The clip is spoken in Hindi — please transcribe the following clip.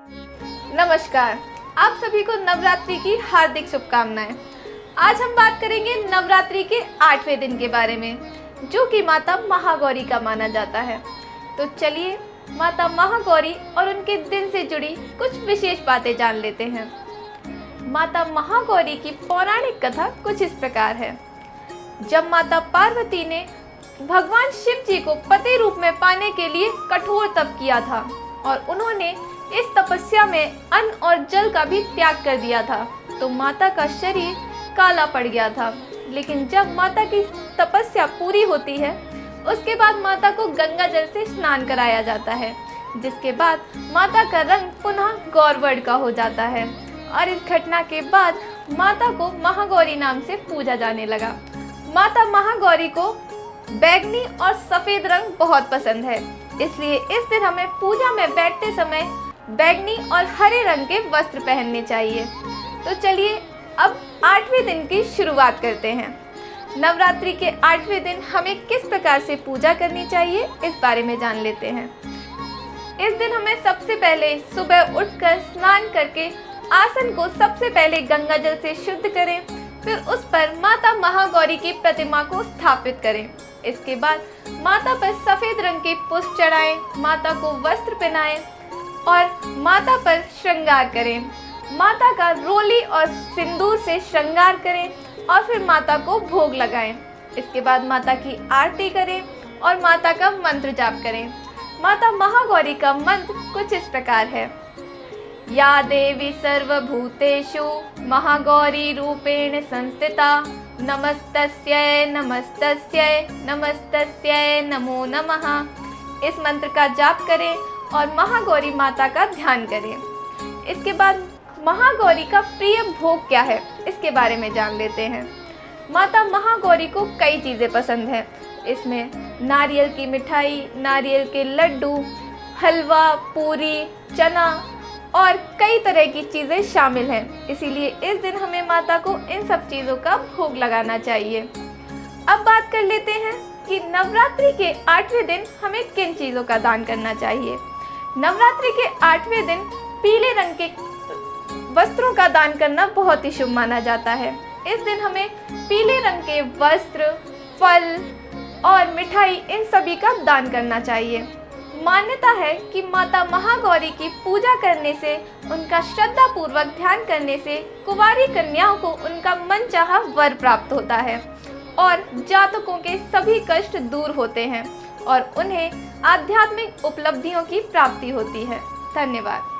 नमस्कार, आप सभी को नवरात्रि की हार्दिक शुभकामनाएं। आज हम बात करेंगे नवरात्रि के 8वें दिन के बारे में, जो कि माता महागौरी का माना जाता है। तो चलिए माता महागौरी और उनके दिन से जुड़ी कुछ विशेष बातें जान लेते हैं। माता महागौरी की पौराणिक कथा कुछ इस प्रकार है। जब माता पार्वती ने भगवान शिव जी को पति रूप में पाने के लिए कठोर तप किया था और उन्होंने इस तपस्या में अन्न और जल का भी त्याग कर दिया था, तो माता का शरीर काला पड़ गया था। लेकिन जब माता की तपस्या पूरी होती है, उसके बाद माता को गंगा जल से स्नान कराया जाता है, जिसके बाद माता का रंग पुनः गौरवर्ण का हो जाता है। और इस घटना के बाद माता को महागौरी नाम से पूजा जाने लगा। माता महागौरी को बैंगनी और सफ़ेद रंग बहुत पसंद है, इसलिए इस दिन हमें पूजा में बैठते समय बैंगनी और हरे रंग के वस्त्र पहनने चाहिए। तो चलिए अब 8वें दिन की शुरुआत करते हैं। नवरात्रि के 8वें दिन हमें किस प्रकार से पूजा करनी चाहिए, इस बारे में जान लेते हैं। इस दिन हमें सबसे पहले सुबह उठकर स्नान करके आसन को सबसे पहले गंगा जल से शुद्ध करें, फिर उस पर माता महागौरी की प्रतिमा को स्थापित करें। इसके बाद माता पर सफ़ेद रंग के पुष्प चढ़ाएं, माता को वस्त्र पहनाएं और माता पर श्रृंगार करें। माता का रोली और सिंदूर से श्रृंगार करें और फिर माता को भोग लगाएं। इसके बाद माता की आरती करें और माता का मंत्र जाप करें। माता महागौरी का मंत्र कुछ इस प्रकार है। या देवी सर्वभूतेषु महागौरी रूपेण संस्थिता नमस्तस्यै नमस्तस्यै नमस्तस्यै नमो नमः। इस मंत्र का जाप करें और महागौरी माता का ध्यान करें। इसके बाद महागौरी का प्रिय भोग क्या है, इसके बारे में जान लेते हैं। माता महागौरी को कई चीज़ें पसंद हैं। इसमें नारियल की मिठाई, नारियल के लड्डू, हलवा, पूरी, चना और कई तरह की चीज़ें शामिल हैं। इसीलिए इस दिन हमें माता को इन सब चीज़ों का भोग लगाना चाहिए। अब बात कर लेते हैं कि नवरात्रि के 8वें दिन हमें किन चीज़ों का दान करना चाहिए। नवरात्रि के 8वें दिन पीले रंग के वस्त्रों का दान करना बहुत ही शुभ माना जाता है। इस दिन हमें पीले रंग के वस्त्र, फल और मिठाई इन सभी का दान करना चाहिए। मान्यता है कि माता महागौरी की पूजा करने से, उनका श्रद्धा पूर्वक ध्यान करने से कुंवारी कन्याओं को उनका मनचाहा वर प्राप्त होता है और जातकों के सभी कष्ट दूर होते हैं और उन्हें आध्यात्मिक उपलब्धियों की प्राप्ति होती है। धन्यवाद।